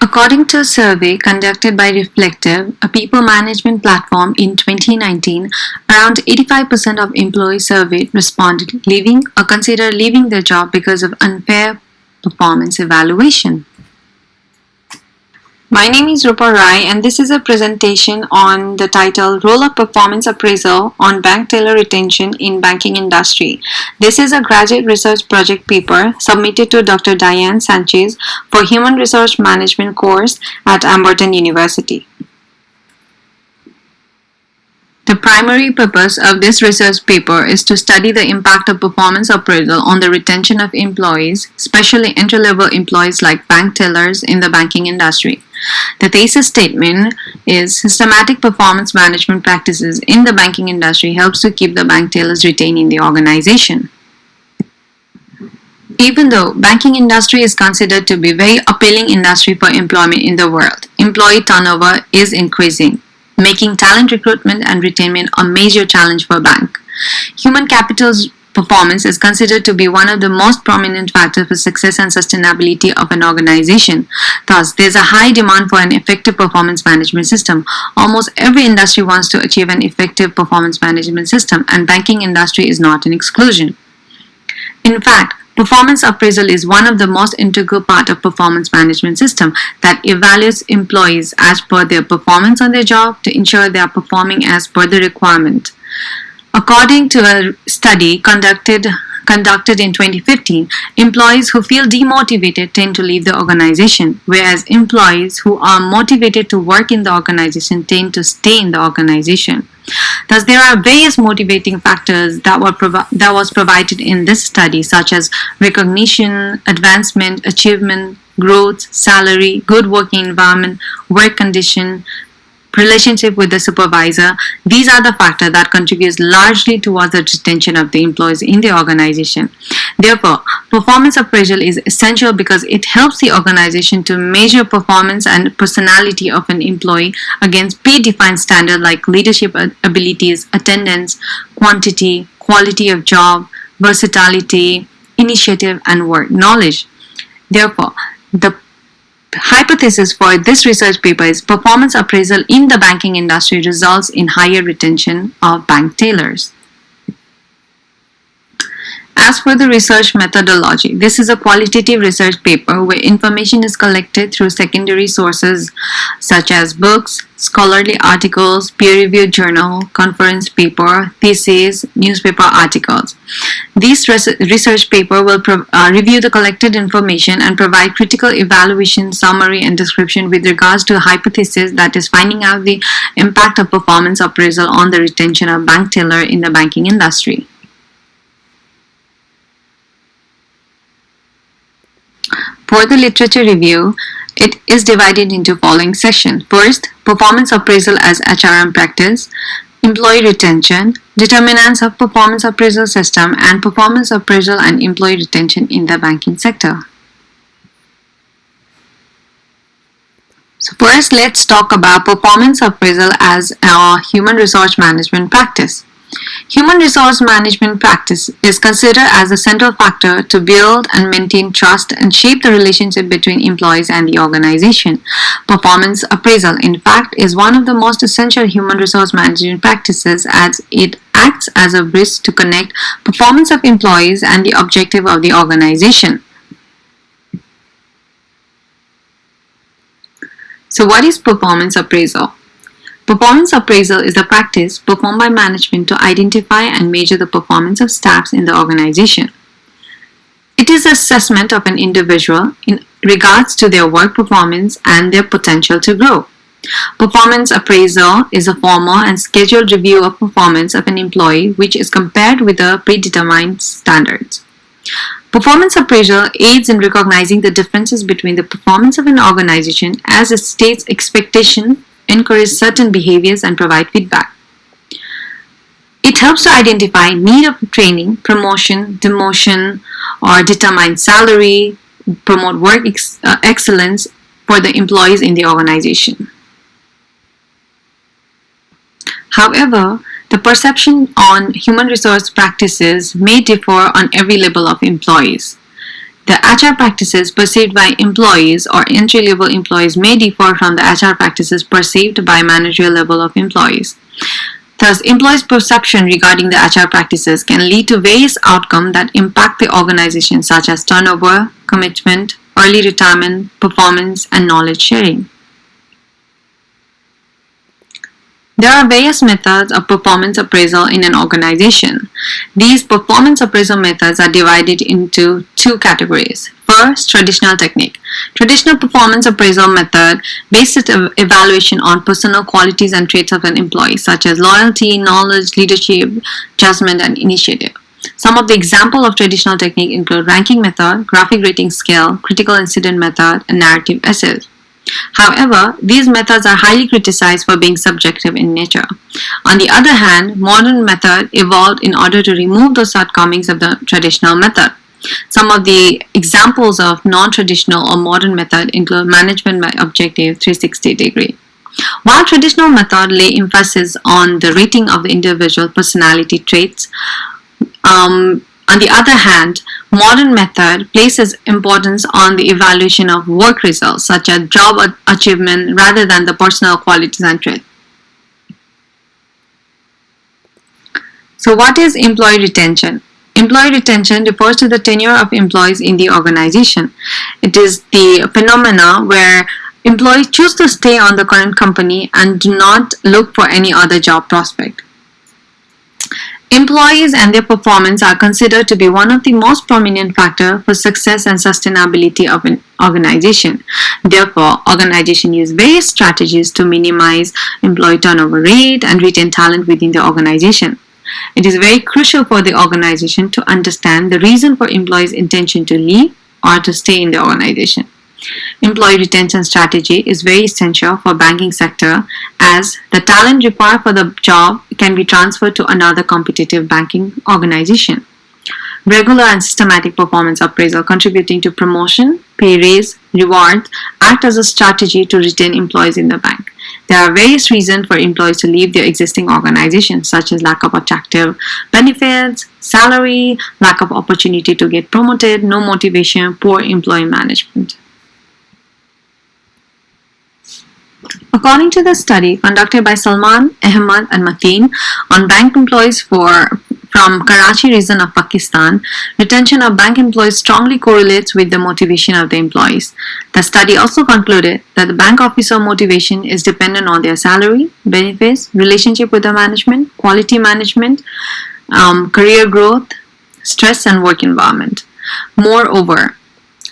According to a survey conducted by Reflective, a people management platform in 2019, around 85% of employees surveyed responded leaving or consider leaving their job because of unfair performance evaluation. My name is Rupa Rai and this is a presentation on the title Role of Performance Appraisal on Bank Teller Retention in Banking Industry. This is a graduate research project paper submitted to Dr. Diane Sanchez for Human Resource Management course at Amberton University. The primary purpose of this research paper is to study the impact of performance appraisal on the retention of employees, especially entry-level employees like bank tellers in the banking industry. The thesis statement is systematic performance management practices in the banking industry helps to keep the bank tellers retained in the organization. Even though banking industry is considered to be a very appealing industry for employment in the world, employee turnover is increasing, making talent recruitment and retention a major challenge for a bank. Human capital's performance is considered to be one of the most prominent factors for success and sustainability of an organization. Thus, there is a high demand for an effective performance management system. Almost every industry wants to achieve an effective performance management system, and banking industry is not an exclusion. In fact, performance appraisal is one of the most integral part of performance management system that evaluates employees as per their performance on their job to ensure they are performing as per the requirement. According to a study conducted in 2015, employees who feel demotivated tend to leave the organization, whereas employees who are motivated to work in the organization tend to stay in the organization. Thus, there are various motivating factors that was provided in this study, such as recognition, advancement, achievement, growth, salary, good working environment, work condition, relationship with the supervisor. These are the factors that contribute largely towards the retention of the employees in the organization. Therefore, performance appraisal is essential because it helps the organization to measure performance and personality of an employee against predefined standards like leadership abilities, attendance, quantity, quality of job, versatility, initiative, and work knowledge. Therefore, the hypothesis for this research paper is performance appraisal in the banking industry results in higher retention of bank tellers. As for the research methodology, this is a qualitative research paper where information is collected through secondary sources such as books, scholarly articles, peer-reviewed journal, conference paper, theses, newspaper articles. This research paper will review the collected information and provide critical evaluation, summary, and description with regards to a hypothesis that is finding out the impact of performance appraisal on the retention of bank teller in the banking industry. For the literature review, it is divided into following sections. First, performance appraisal as HRM practice, employee retention, determinants of performance appraisal system, and performance appraisal and employee retention in the banking sector. So first, let's talk about performance appraisal as a human resource management practice. Human resource management practice is considered as a central factor to build and maintain trust and shape the relationship between employees and the organization. Performance appraisal, in fact, is one of the most essential human resource management practices as it acts as a bridge to connect performance of employees and the objective of the organization. So what is performance appraisal? Performance appraisal is a practice performed by management to identify and measure the performance of staffs in the organization. It is an assessment of an individual in regards to their work performance and their potential to grow. Performance appraisal is a formal and scheduled review of performance of an employee which is compared with the predetermined standards. Performance appraisal aids in recognizing the differences between the performance of an organization as it states expectation, encourage certain behaviors, and provide feedback. It helps to identify need of training, promotion, demotion, or determine salary, promote work excellence for the employees in the organization. However, the perception on human resource practices may differ on every level of employees. The HR practices perceived by employees or entry-level employees may differ from the HR practices perceived by managerial level of employees. Thus, employees' perception regarding the HR practices can lead to various outcomes that impact the organization, such as turnover, commitment, early retirement, performance, and knowledge sharing. There are various methods of performance appraisal in an organization. These performance appraisal methods are divided into two categories. First, traditional technique. Traditional performance appraisal method based evaluation on personal qualities and traits of an employee, such as loyalty, knowledge, leadership, judgment, and initiative. Some of the examples of traditional technique include ranking method, graphic rating scale, critical incident method, and narrative essays. However, these methods are highly criticized for being subjective in nature. On the other hand, modern method evolved in order to remove the shortcomings of the traditional method. Some of the examples of non-traditional or modern method include management by objective 360-degree. While traditional method lay emphasis on the rating of the individual personality traits, on the other hand, modern method places importance on the evaluation of work results, such as job achievement, rather than the personal qualities and traits. So what is employee retention? Employee retention refers to the tenure of employees in the organization. It is the phenomena where employees choose to stay on the current company and do not look for any other job prospect. Employees and their performance are considered to be one of the most prominent factors for success and sustainability of an organization. Therefore, organizations use various strategies to minimize employee turnover rate and retain talent within the organization. It is very crucial for the organization to understand the reason for employees' intention to leave or to stay in the organization. Employee retention strategy is very essential for banking sector, as the talent required for the job can be transferred to another competitive banking organization. Regular and systematic performance appraisal contributing to promotion, pay raise, rewards act as a strategy to retain employees in the bank. There are various reasons for employees to leave their existing organization, such as lack of attractive benefits, salary, lack of opportunity to get promoted, no motivation, poor employee management. According to the study conducted by Salman, Ahmad, and Mateen on bank employees from Karachi region of Pakistan, retention of bank employees strongly correlates with the motivation of the employees. The study also concluded that the bank officer motivation is dependent on their salary, benefits, relationship with the management, quality management, career growth, stress, and work environment. Moreover,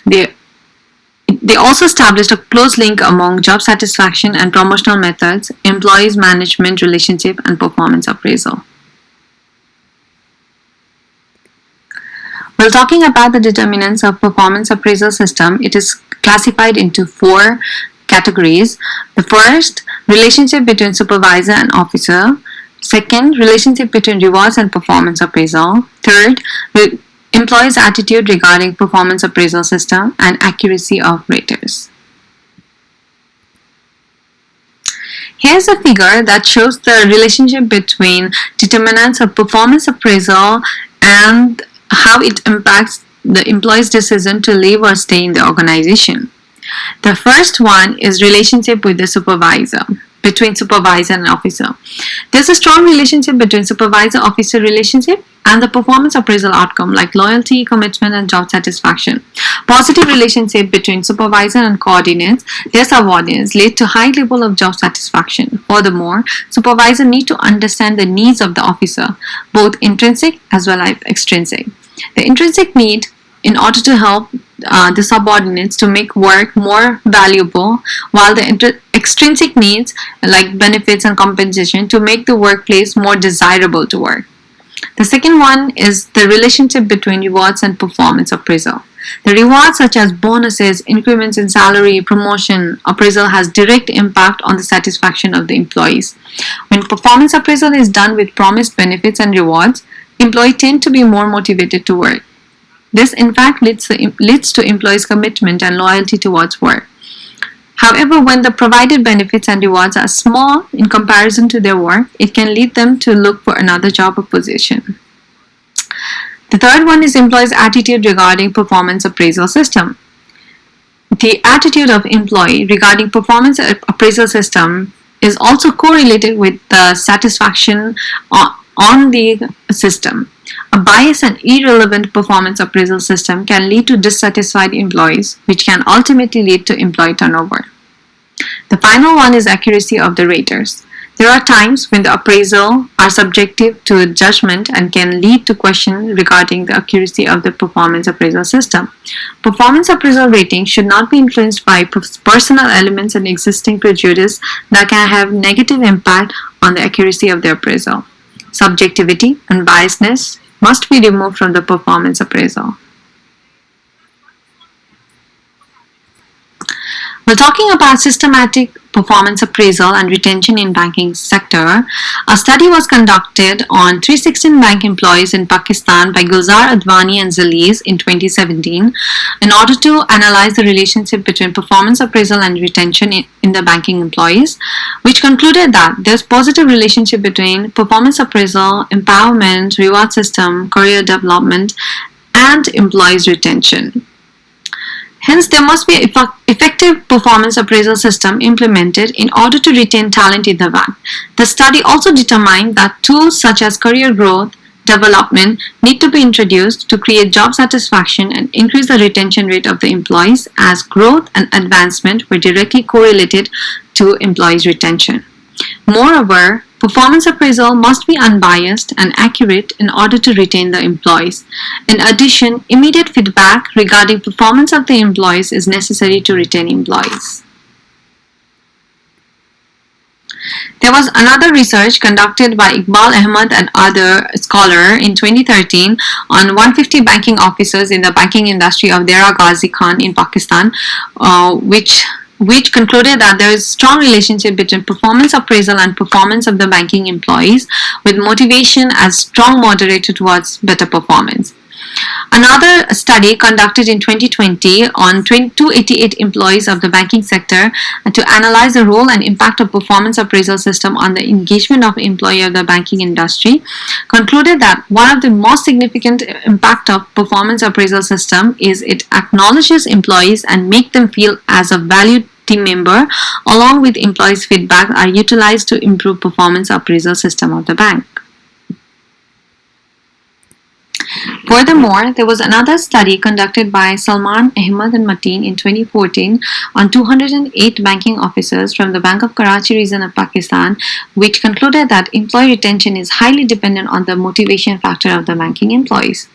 they also established a close link among job satisfaction and promotional methods, employees management relationship, and performance appraisal. While talking about the determinants of performance appraisal system, it is classified into four categories. The first, relationship between supervisor and officer. Second, relationship between rewards and performance appraisal. Third, employees' attitude regarding performance appraisal system, and accuracy of raters. Here's a figure that shows the relationship between determinants of performance appraisal and how it impacts the employee's decision to leave or stay in the organization. The first one is relationship with the supervisor, between supervisor and officer. There's a strong relationship between supervisor-officer relationship and the performance appraisal outcome like loyalty, commitment, and job satisfaction. Positive relationship between supervisor and coordinates, their subordinates lead to high level of job satisfaction. Furthermore, supervisor need to understand the needs of the officer, both intrinsic as well as extrinsic. The intrinsic need in order to help the subordinates to make work more valuable, while the extrinsic needs like benefits and compensation to make the workplace more desirable to work. The second one is the relationship between rewards and performance appraisal. The rewards such as bonuses, increments in salary, promotion, appraisal has direct impact on the satisfaction of the employees. When performance appraisal is done with promised benefits and rewards, employees tend to be more motivated to work. This in fact leads to employees' commitment and loyalty towards work. However, when the provided benefits and rewards are small in comparison to their work, it can lead them to look for another job or position. The The third one is employees' attitude regarding performance appraisal system. The attitude of employee regarding performance appraisal system is also correlated with the satisfaction on the system. A biased and irrelevant performance appraisal system can lead to dissatisfied employees, which can ultimately lead to employee turnover. The final one is accuracy of the raters. There are times when the appraisal are subjective to judgment and can lead to questions regarding the accuracy of the performance appraisal system. Performance appraisal ratings should not be influenced by personal elements and existing prejudice that can have negative impact on the accuracy of the appraisal. Subjectivity and biasness must be removed from the performance appraisal. While talking about systematic performance appraisal and retention in banking sector, a study was conducted on 316 bank employees in Pakistan by Gulzar Advani and Zaliz in 2017 in order to analyze the relationship between performance appraisal and retention in the banking employees, which concluded that there's positive relationship between performance appraisal, empowerment, reward system, career development, and employees retention. Hence, there must be an effective performance appraisal system implemented in order to retain talent in the bank. The study also determined that tools such as career growth, development need to be introduced to create job satisfaction and increase the retention rate of the employees, as growth and advancement were directly correlated to employees' retention. Moreover, performance appraisal must be unbiased and accurate in order to retain the employees. In addition, immediate feedback regarding performance of the employees is necessary to retain employees. There was another research conducted by Iqbal Ahmed and other scholars in 2013 on 150 banking officers in the banking industry of Dera Ghazi Khan in Pakistan, which concluded that there is a strong relationship between performance appraisal and performance of the banking employees, with motivation as strong moderator towards better performance. Another study conducted in 2020 on 288 employees of the banking sector to analyze the role and impact of performance appraisal system on the engagement of employee of the banking industry concluded that one of the most significant impact of performance appraisal system is it acknowledges employees and make them feel as a valued team member, along with employees' feedback are utilized to improve performance appraisal system of the bank. Furthermore, there was another study conducted by Salman Ahmed and Mateen in 2014 on 208 banking officers from the Bank of Karachi region of Pakistan, which concluded that employee retention is highly dependent on the motivation factor of the banking employees.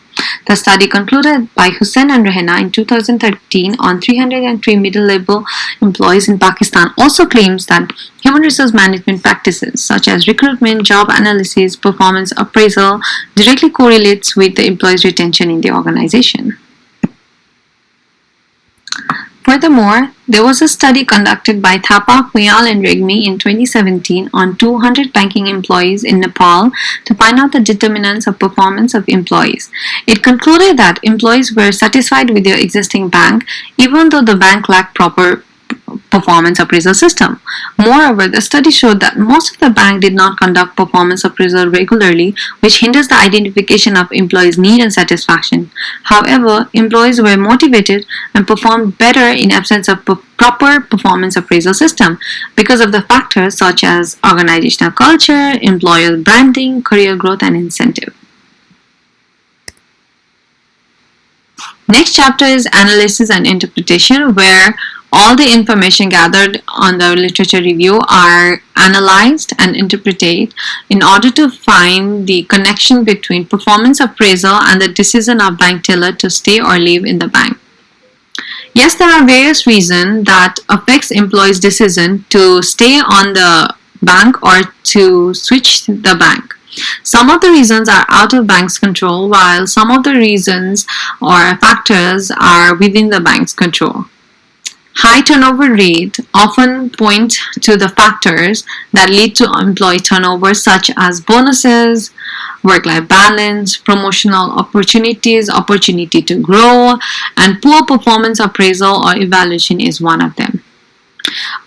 The study concluded by Hussain and Rehna in 2013 on 303 middle-level employees in Pakistan also claims that human resource management practices such as recruitment, job analysis, performance appraisal directly correlates with the employees' retention in the organization. Furthermore, there was a study conducted by Thapa, Kuyal and Regmi in 2017 on 200 banking employees in Nepal to find out the determinants of performance of employees. It concluded that employees were satisfied with their existing bank even though the bank lacked proper performance appraisal system. Moreover, the study showed that most of the bank did not conduct performance appraisal regularly, which hinders the identification of employees' need and satisfaction. However, employees were motivated and performed better in absence of proper performance appraisal system because of the factors such as organizational culture, employer branding, career growth, and incentive. Next chapter is analysis and interpretation, where all the information gathered on the literature review are analyzed and interpreted in order to find the connection between performance appraisal and the decision of bank teller to stay or leave in the bank. Yes, there are various reasons that affects employees' decision to stay on the bank or to switch the bank. Some of the reasons are out of bank's control, while some of the reasons or factors are within the bank's control. High turnover rate often point to the factors that lead to employee turnover, such as bonuses, work-life balance, promotional opportunities, opportunity to grow, and poor performance appraisal or evaluation is one of them.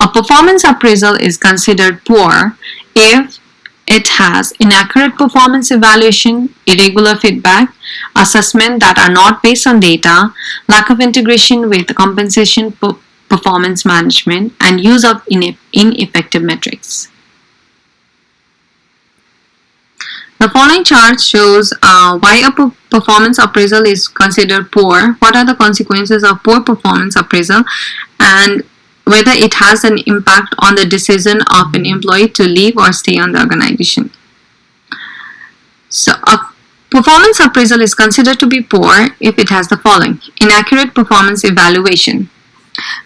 A performance appraisal is considered poor if It has inaccurate performance evaluation, irregular feedback, assessment that are not based on data, lack of integration with compensation performance management, and use of ineffective metrics. The following chart shows why a performance appraisal is considered poor, what are the consequences of poor performance appraisal, and whether it has an impact on the decision of an employee to leave or stay on the organization. So, a performance appraisal is considered to be poor if it has the following: inaccurate performance evaluation.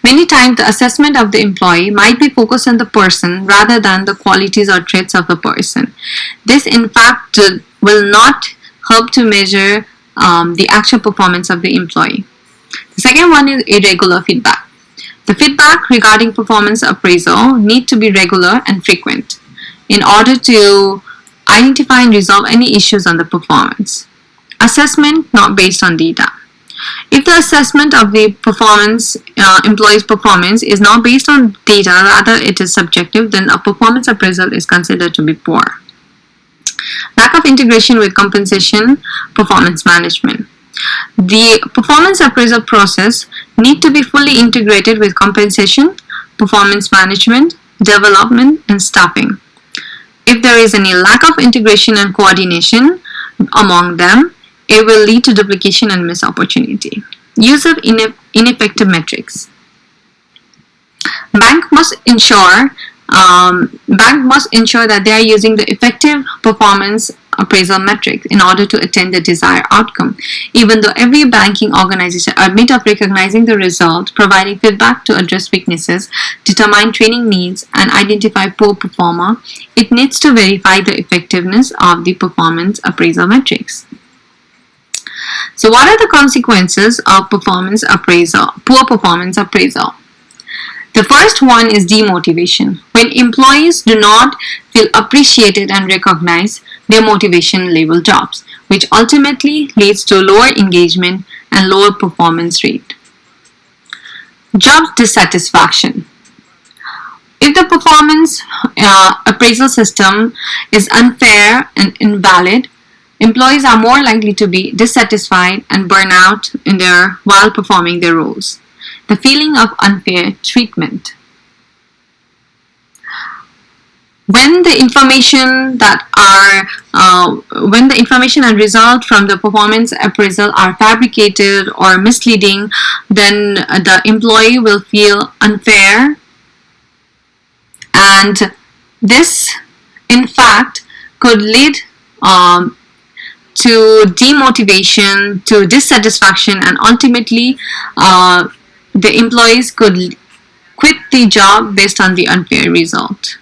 Many times, the assessment of the employee might be focused on the person rather than the qualities or traits of the person. This, in fact, will not help to measure the actual performance of the employee. The second one is irregular feedback. The feedback regarding performance appraisal need to be regular and frequent in order to identify and resolve any issues on the performance. Assessment not based on data. If the assessment of the employee's performance is not based on data, rather it is subjective, then a performance appraisal is considered to be poor. Lack of integration with compensation performance management. The performance appraisal process need to be fully integrated with compensation, performance management, development, and staffing. If there is any lack of integration and coordination among them, it will lead to duplication and missed opportunity. Use of ineffective metrics. Bank must ensure that they are using the effective performance appraisal metrics in order to attain the desired outcome. Even though every banking organization admit of recognizing the result, providing feedback to address weaknesses, determine training needs, and identify poor performer, it needs to verify the effectiveness of the performance appraisal metrics. So what are the consequences of poor performance appraisal? The first one is demotivation. When employees do not feel appreciated and recognized, their motivation level drops, which ultimately leads to lower engagement and lower performance rate. Job dissatisfaction. If the performance appraisal system is unfair and invalid, employees are more likely to be dissatisfied and burn out while performing their roles. The feeling of unfair treatment. When the information and result from the performance appraisal are fabricated or misleading, then the employee will feel unfair, and this, in fact, could lead to demotivation, to dissatisfaction, and ultimately the employees could quit the job based on the unfair result.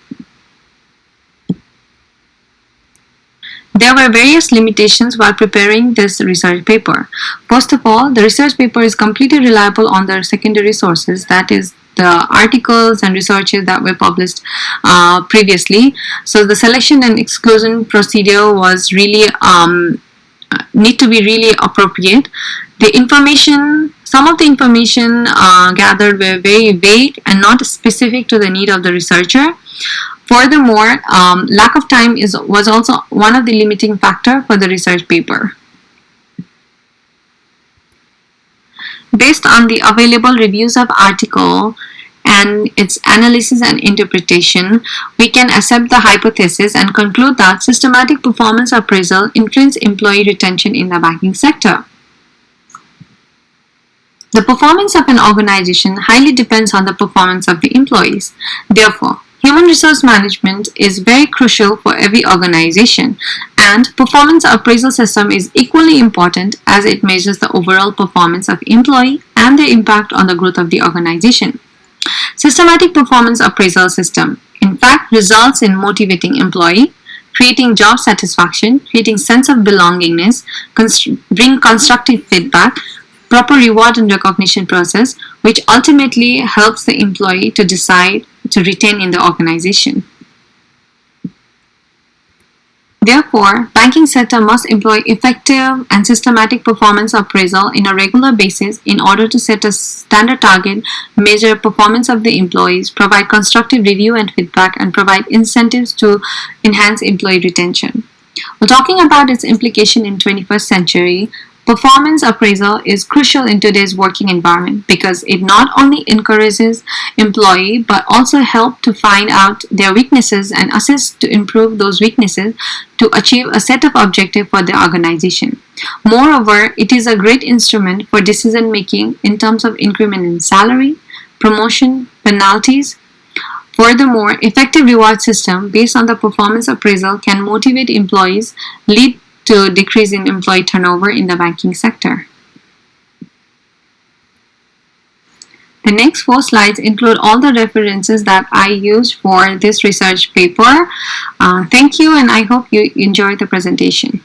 There were various limitations while preparing this research paper. First of all, the research paper is completely reliable on the secondary sources, that is the articles and researches that were published previously. So the selection and exclusion procedure was really need to be really appropriate. Some of the information gathered were very vague and not specific to the need of the researcher. Furthermore, lack of time was also one of the limiting factors for the research paper. Based on the available reviews of article and its analysis and interpretation, we can accept the hypothesis and conclude that systematic performance appraisal influences employee retention in the banking sector. The performance of an organization highly depends on the performance of the employees. Therefore, human resource management is very crucial for every organization, and performance appraisal system is equally important as it measures the overall performance of employee and their impact on the growth of the organization. Systematic performance appraisal system, in fact, results in motivating employee, creating job satisfaction, creating sense of belongingness, bring constructive feedback, proper reward and recognition process, which ultimately helps the employee to decide to retain in the organization. Therefore, banking sector must employ effective and systematic performance appraisal in a regular basis in order to set a standard target, measure performance of the employees, provide constructive review and feedback, and provide incentives to enhance employee retention. Well, talking about its implication in 21st century, performance appraisal is crucial in today's working environment because it not only encourages employee but also help to find out their weaknesses and assist to improve those weaknesses to achieve a set of objectives for the organization. Moreover, it is a great instrument for decision making in terms of increment in salary, promotion, penalties. Furthermore, effective reward system based on the performance appraisal can motivate employees, lead to decrease in employee turnover in the banking sector. The next 4 slides include all the references that I used for this research paper. Thank you, and I hope you enjoyed the presentation.